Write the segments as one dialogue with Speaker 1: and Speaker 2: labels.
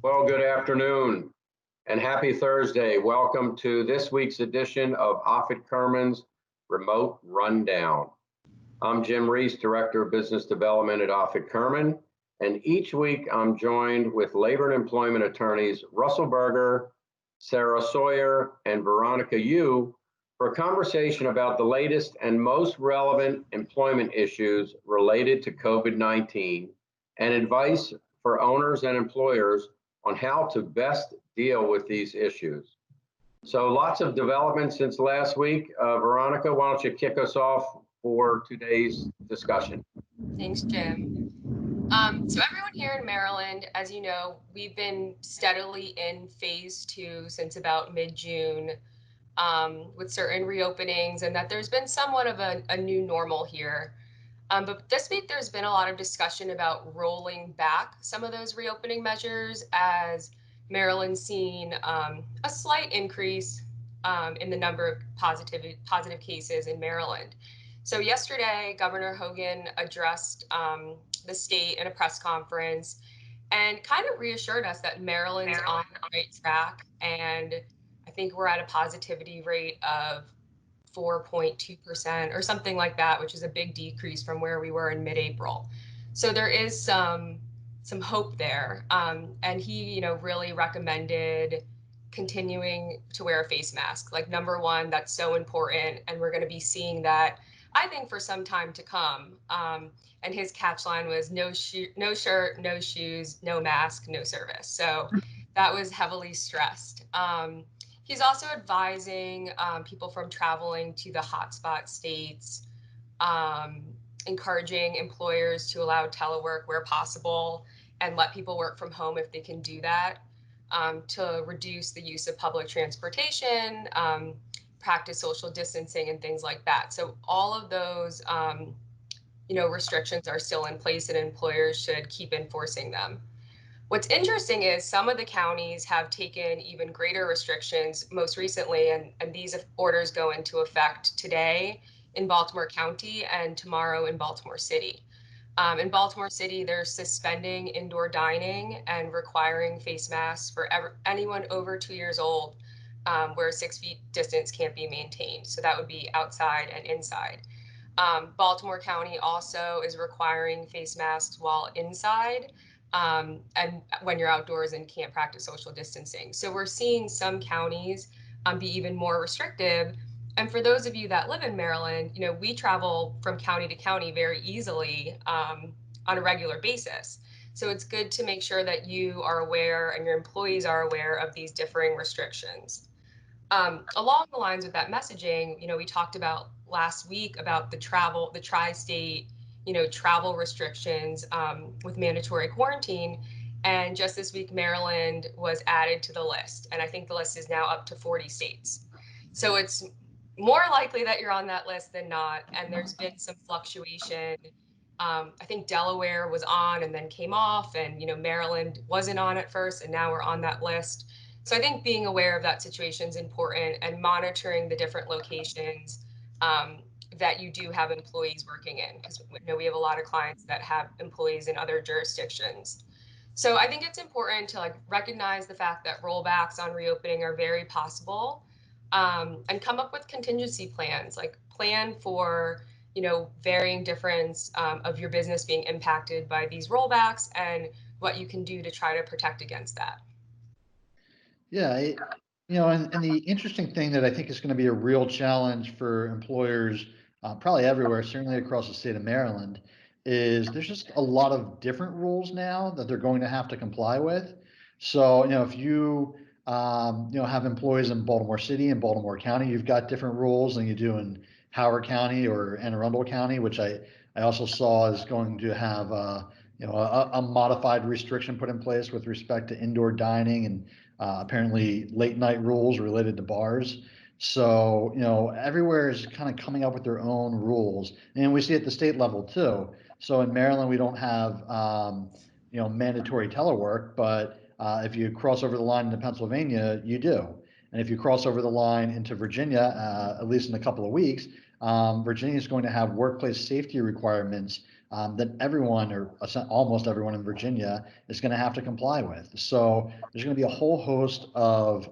Speaker 1: Well, good afternoon and happy Thursday. Welcome to this week's edition of Offit Kurman's Remote Rundown. I'm Jim Ries, Director of Business Development at Offit Kurman, and each week I'm joined with labor and employment attorneys Russell Berger, Sarah Sawyer, and Veronica Yu for a conversation about the latest and most relevant employment issues related to COVID-19 and advice for owners and employers on how to best deal with these issues. So lots of development since last week. Veronica, why don't you kick us off for today's discussion?
Speaker 2: Thanks, Jim. So everyone here in Maryland, as you know, we've been steadily in phase 2 since about mid-June with certain reopenings, and that there's been somewhat of a new normal here. But this week there's been a lot of discussion about rolling back some of those reopening measures as Maryland's seen a slight increase in the number of positive cases in Maryland. So yesterday, Governor Hogan addressed the state in a press conference and kind of reassured us that Maryland's on the right track. And I think we're at a positivity rate of 4.2% or something like that, which is a big decrease from where we were in mid-April. So there is some hope there. And he, really recommended continuing to wear a face mask. Like, number one, that's so important. And we're going to be seeing that, I think, for some time to come. And his catch line was no shirt, no shoes, no mask, no service. So that was heavily stressed. He's also advising people from traveling to the hotspot states, encouraging employers to allow telework where possible and let people work from home if they can do that, to reduce the use of public transportation, practice social distancing and things like that. So all of those, restrictions are still in place and employers should keep enforcing them. What's interesting is some of the counties have taken even greater restrictions most recently, and these orders go into effect today in Baltimore County and tomorrow in Baltimore City. In Baltimore City, they're suspending indoor dining and requiring face masks for anyone over 2 years old, where 6 feet distance can't be maintained. So that would be outside and inside. Baltimore County also is requiring face masks while inside, and when you're outdoors and can't practice social distancing. So we're seeing some counties be even more restrictive. And for those of you that live in Maryland, we travel from county to county very easily on a regular basis. So it's good to make sure that you are aware and your employees are aware of these differing restrictions. Along the lines with that messaging, we talked about last week about the tri-state, travel restrictions with mandatory quarantine. And just this week, Maryland was added to the list. And I think the list is now up to 40 states. So it's more likely that you're on that list than not. And there's been some fluctuation. I think Delaware was on and then came off, and Maryland wasn't on at first, and now we're on that list. So I think being aware of that situation is important, and monitoring the different locations that you do have employees working in, because we have a lot of clients that have employees in other jurisdictions. So I think it's important to recognize the fact that rollbacks on reopening are very possible, and come up with contingency plans, plan for varying difference of your business being impacted by these rollbacks and what you can do to try to protect against that.
Speaker 3: Yeah, and the interesting thing that I think is going to be a real challenge for employers, probably everywhere, certainly across the state of Maryland, is there's just a lot of different rules now that they're going to have to comply with. So, if you, have employees in Baltimore City and Baltimore County, you've got different rules than you do in Howard County or Anne Arundel County, which I also saw is going to have, a modified restriction put in place with respect to indoor dining and apparently late night rules related to bars. So, everywhere is kind of coming up with their own rules, and we see at the state level too. So in Maryland, we don't have, mandatory telework, but if you cross over the line into Pennsylvania, you do. And if you cross over the line into Virginia, at least in a couple of weeks, Virginia is going to have workplace safety requirements that everyone or almost everyone in Virginia is going to have to comply with. So there's going to be a whole host of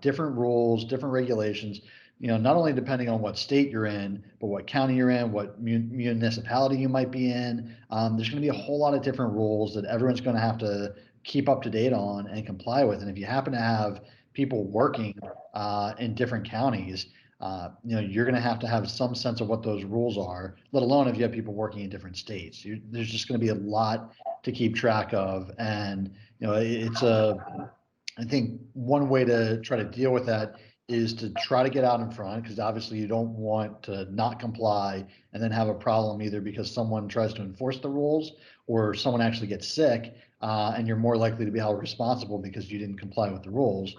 Speaker 3: different rules, different regulations, not only depending on what state you're in, but what county you're in, what municipality you might be in. There's going to be a whole lot of different rules that everyone's going to have to keep up to date on and comply with. And if you happen to have people working in different counties, you're going to have some sense of what those rules are, let alone if you have people working in different states. There's just going to be a lot to keep track of. And, I think one way to try to deal with that is to try to get out in front, because obviously you don't want to not comply and then have a problem either because someone tries to enforce the rules or someone actually gets sick, and you're more likely to be held responsible because you didn't comply with the rules.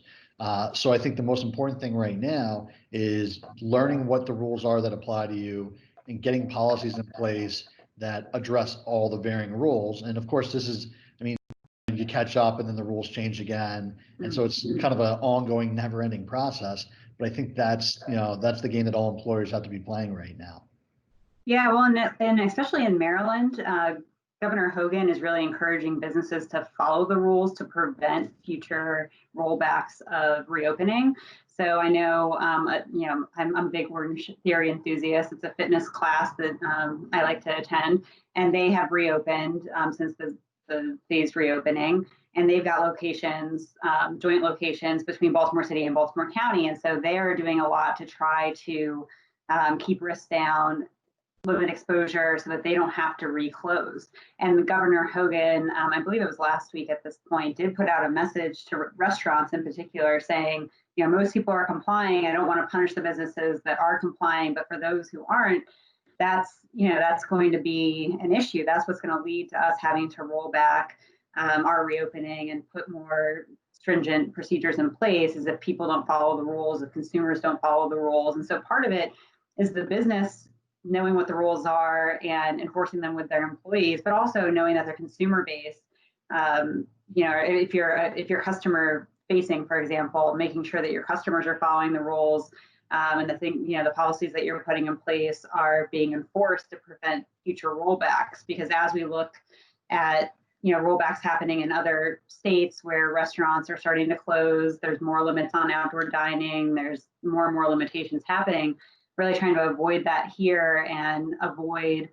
Speaker 3: So I think the most important thing right now is learning what the rules are that apply to you and getting policies in place that address all the varying rules. And of course, you catch up and then the rules change again. And so it's kind of an ongoing, never ending process. But I think that's the game that all employers have to be playing right now.
Speaker 4: Yeah, well, and especially in Maryland, Governor Hogan is really encouraging businesses to follow the rules to prevent future rollbacks of reopening. So I know, I'm a big Orange Theory enthusiast. It's a fitness class that I like to attend, and they have reopened since the phased reopening, and they've got locations, joint locations between Baltimore City and Baltimore County, and so they are doing a lot to try to keep risks down, limit exposure so that they don't have to reclose. And Governor Hogan, I believe it was last week at this point, did put out a message to restaurants in particular saying, most people are complying. I don't want to punish the businesses that are complying, but for those who aren't, that's going to be an issue. That's what's going to lead to us having to roll back our reopening and put more stringent procedures in place is if people don't follow the rules, if consumers don't follow the rules. And so part of it is the business knowing what the rules are and enforcing them with their employees, but also knowing that their consumer base, if you're customer facing, for example, making sure that your customers are following the rules and the policies that you're putting in place are being enforced to prevent future rollbacks. Because as we look at rollbacks happening in other states where restaurants are starting to close, there's more limits on outdoor dining, there's more and more limitations happening. Really trying to avoid that here and avoid,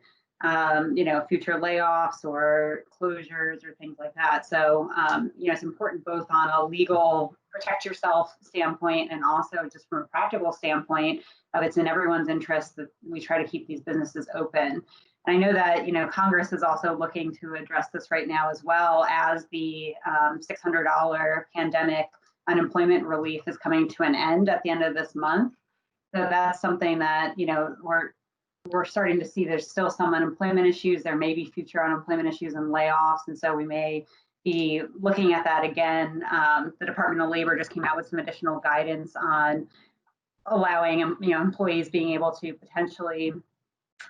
Speaker 4: future layoffs or closures or things like that. So, it's important both on a legal protect yourself standpoint and also just from a practical standpoint of it's in everyone's interest that we try to keep these businesses open. And I know that, Congress is also looking to address this right now as well as the $600 pandemic unemployment relief is coming to an end at the end of this month. So that's something that, we're starting to see there's still some unemployment issues. There may be future unemployment issues and layoffs. And so we may be looking at that again. The Department of Labor just came out with some additional guidance on allowing, employees being able to potentially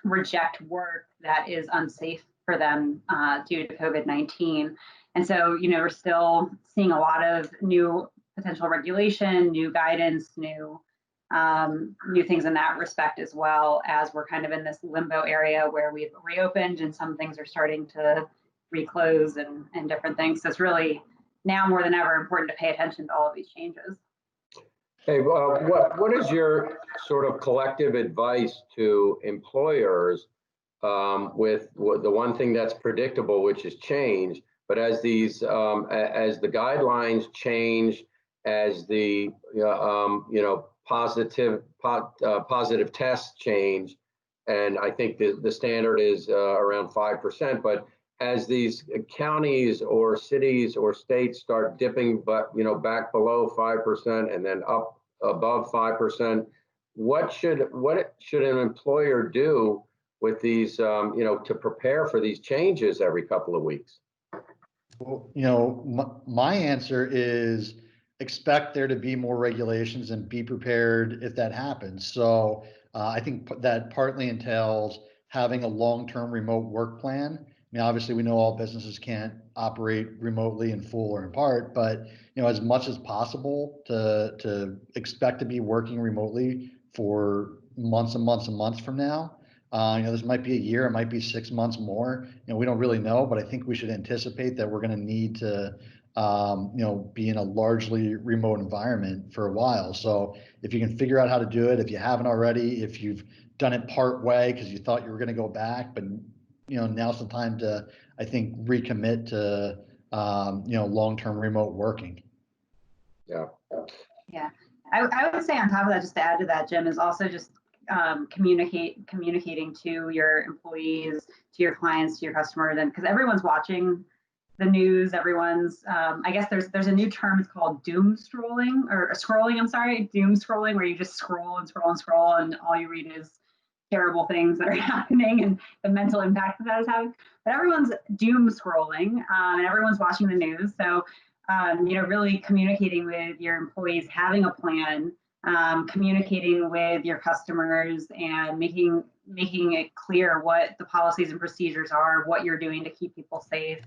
Speaker 4: reject work that is unsafe for them due to COVID-19. And so, we're still seeing a lot of new potential regulation, new guidance, new things in that respect, as well as we're kind of in this limbo area where we've reopened and some things are starting to reclose and different things. So it's really now more than ever important to pay attention to all of these changes.
Speaker 1: Hey, what is your sort of collective advice to employers with the one thing that's predictable, which is change, but as these as the guidelines change, as the positive tests change, and I think the standard is around 5%, but as these counties or cities or states start dipping, but back below 5% and then up above 5%, what should an employer do with these, to prepare for these changes every couple of weeks?
Speaker 3: Well, my answer is expect there to be more regulations and be prepared if that happens. So I think that partly entails having a long-term remote work plan. I mean, obviously we know all businesses can't operate remotely in full or in part, but as much as possible to expect to be working remotely for months and months and months from now. This might be a year, it might be 6 months more. We don't really know, but I think we should anticipate that we're going to need to, be in a largely remote environment for a while. So if you can figure out how to do it, if you haven't already, if you've done it part way because you thought you were going to go back, but now's the time to, I think, recommit to, long-term remote working.
Speaker 1: Yeah.
Speaker 4: Yeah, I would say on top of that, just to add to that, Jim, is also just communicating to your employees, to your clients, to your customers, and because everyone's watching the news, everyone's, I guess there's a new term, it's called doom scrolling, or scrolling, I'm sorry, doom scrolling, where you just scroll and scroll and scroll, and all you read is terrible things that are happening and the mental impact that is having. But everyone's doom scrolling, and everyone's watching the news. So, really communicating with your employees, having a plan, communicating with your customers, and making it clear what the policies and procedures are, what you're doing to keep people safe,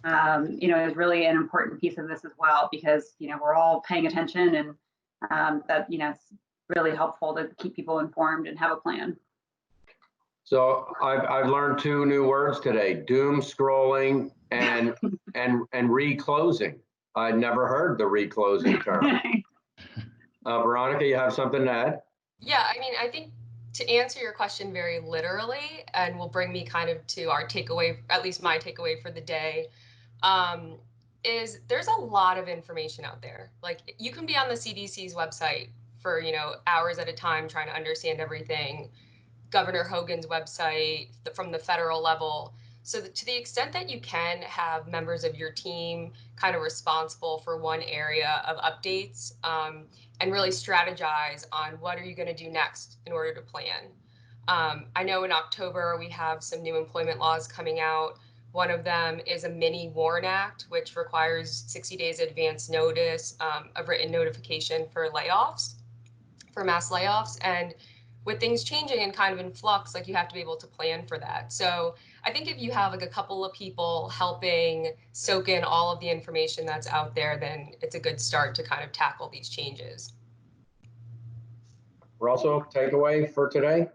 Speaker 4: is really an important piece of this as well, because, we're all paying attention, and that, it's really helpful to keep people informed and have a plan.
Speaker 1: So I've learned 2 new words today: doom scrolling and reclosing. I'd never heard the reclosing term. Veronica, you have something to add?
Speaker 2: Yeah, I mean, I think to answer your question very literally, and will bring me kind of to our takeaway, at least my takeaway for the day, is there's a lot of information out there. Like, you can be on the CDC's website for, hours at a time trying to understand everything. Governor Hogan's website from the federal level. So to the extent that you can have members of your team kind of responsible for one area of updates, and really strategize on what are you going to do next in order to plan. I know in October we have some new employment laws coming out. One of them is a mini WARN Act, which requires 60 days advance notice of written notification for layoffs, for mass layoffs. And with things changing and kind of in flux, like, you have to be able to plan for that. So I think if you have like a couple of people helping soak in all of the information that's out there, then it's a good start to kind of tackle these changes.
Speaker 1: Russell, takeaway for today?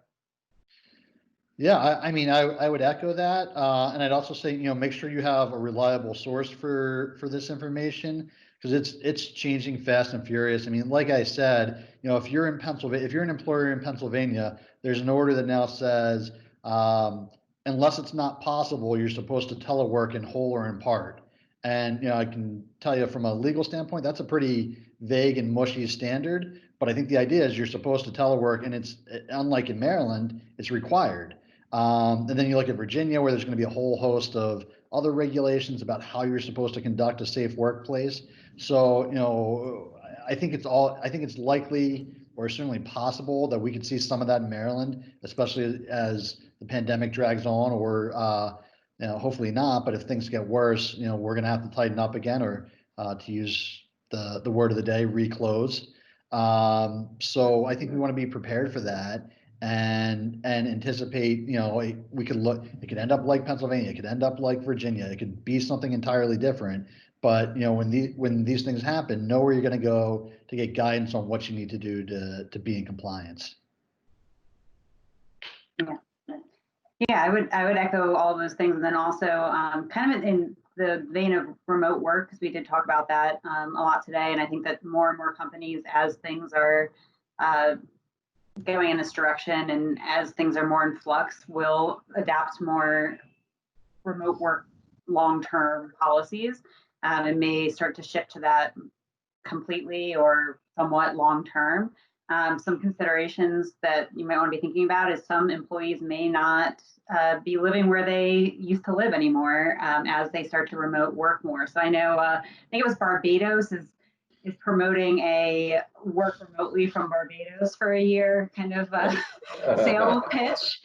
Speaker 3: Yeah, I would echo that, and I'd also say, make sure you have a reliable source for this information, because it's changing fast and furious. I mean, like I said, if you're in Pennsylvania, if you're an employer in Pennsylvania, there's an order that now says, unless it's not possible, you're supposed to telework in whole or in part. And I can tell you from a legal standpoint, that's a pretty vague and mushy standard. But I think the idea is you're supposed to telework, and it's, unlike in Maryland, it's required. And then you look at Virginia, where there's going to be a whole host of other regulations about how you're supposed to conduct a safe workplace. So, I think it's likely, or certainly possible, that we could see some of that in Maryland, especially as the pandemic drags on, or hopefully not. But if things get worse, we're going to have to tighten up again, or to use the word of the day, reclose. So I think we want to be prepared for that, and anticipate, we could look, it could end up like Pennsylvania, it could end up like Virginia, it could be something entirely different. But when these things happen, know where you're going to go to get guidance on what you need to do to be in compliance.
Speaker 4: Yeah, I would echo all those things, and then also kind of in the vein of remote work, because we did talk about that a lot today, and I think that more and more companies, as things are going in this direction, and as things are more in flux, will adapt more remote work long-term policies, and may start to shift to that completely or somewhat long-term. Some considerations that you might want to be thinking about is some employees may not be living where they used to live anymore as they start to remote work more. So I know, I think it was Barbados is promoting a work remotely from Barbados for a year kind of sales pitch,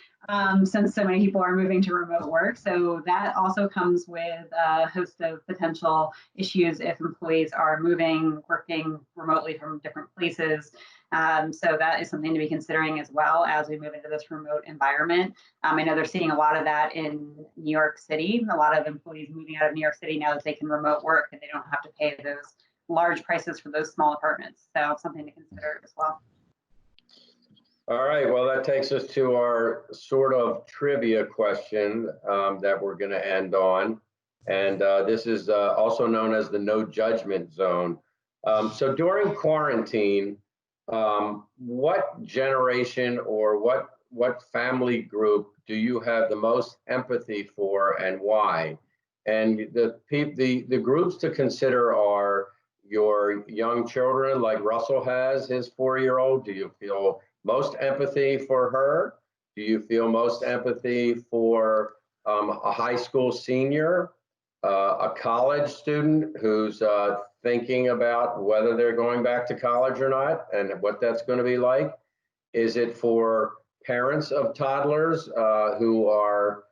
Speaker 4: since so many people are moving to remote work. So that also comes with a host of potential issues if employees are working remotely from different places. So that is something to be considering as well as we move into this remote environment. I know they're seeing a lot of that in New York City, a lot of employees moving out of New York City now that they can remote work and they don't have to pay those large prices for those small apartments. So something to consider as well.
Speaker 1: All right, well, that takes us to our sort of trivia question that we're going to end on. And this is also known as the no judgment zone. So during quarantine, what generation or what family group do you have the most empathy for and why? And the groups to consider are your young children, like Russell has his 4-year-old. Do you feel most empathy for her? Do you feel most empathy for a high school senior, a college student who's thinking about whether they're going back to college or not and what that's going to be like? Is it for parents of toddlers who are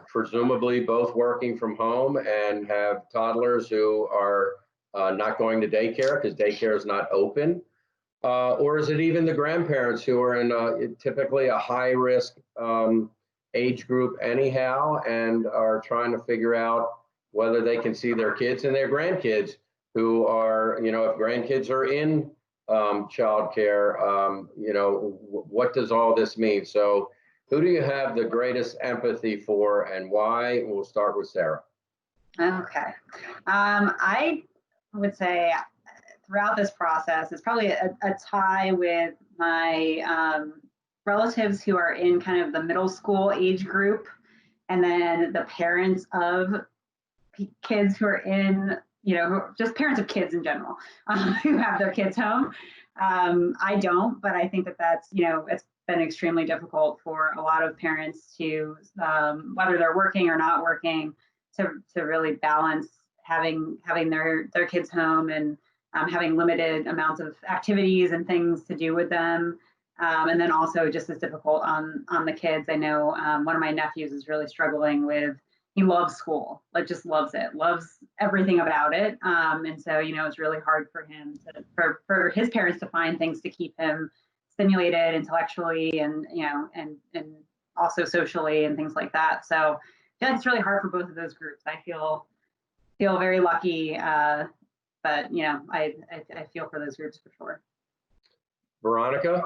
Speaker 1: presumably both working from home and have toddlers who are not going to daycare because daycare is not open? Or is it even the grandparents who are in typically a high risk age group anyhow and are trying to figure out whether they can see their kids and their grandkids who are, if grandkids are in childcare, what does all this mean? So who do you have the greatest empathy for and why? We'll start with Sarah.
Speaker 4: Okay. I would say throughout this process, it's probably a tie with my relatives who are in kind of the middle school age group, and then the parents of kids who are in, just parents of kids in general who have their kids home. I don't, but I think that's, it's been extremely difficult for a lot of parents to, whether they're working or not working, to really balance having their kids home and having limited amounts of activities and things to do with them. And then also just as difficult on the kids. I know one of my nephews is really struggling with, he loves school, like just loves it, loves everything about it. And so, it's really hard for him for his parents to find things to keep him stimulated intellectually and, and also socially and things like that. So yeah, it's really hard for both of those groups. I feel very lucky, but I feel for those groups for sure.
Speaker 1: Veronica?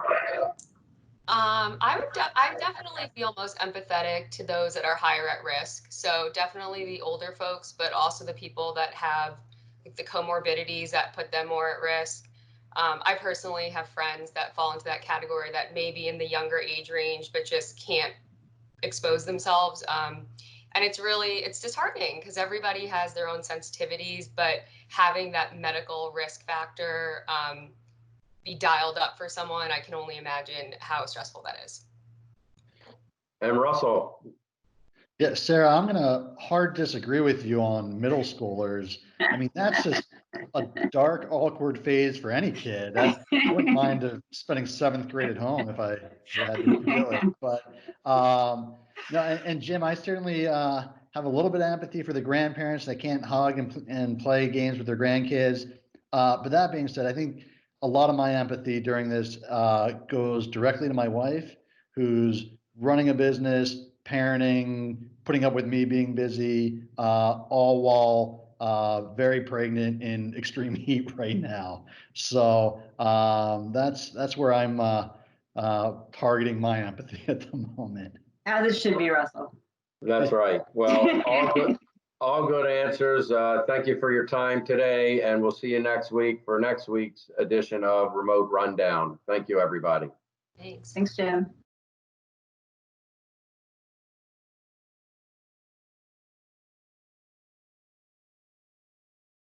Speaker 2: I definitely feel most empathetic to those that are higher at risk. So definitely the older folks, but also the people that have the comorbidities that put them more at risk. I personally have friends that fall into that category that may be in the younger age range, but just can't expose themselves. And it's disheartening because everybody has their own sensitivities, but having that medical risk factor be dialed up for someone, I can only imagine how stressful that is.
Speaker 1: And Russell?
Speaker 3: Yeah, Sarah, I'm going to hard disagree with you on middle schoolers. I mean, that's just a dark, awkward phase for any kid. I wouldn't mind spending 7th grade at home if I had to do it. But no, and Jim, I certainly have a little bit of empathy for the grandparents that can't hug and play games with their grandkids. But that being said, I think a lot of my empathy during this goes directly to my wife, who's running a business, parenting, putting up with me being busy, all while very pregnant in extreme heat right now. So that's where I'm targeting my empathy at the moment.
Speaker 4: As it should be, Russell.
Speaker 1: That's right. Well, all good answers. Thank you for your time today, and we'll see you next week for next week's edition of Remote Rundown. Thank you, everybody.
Speaker 2: Thanks.
Speaker 4: Thanks, Jim.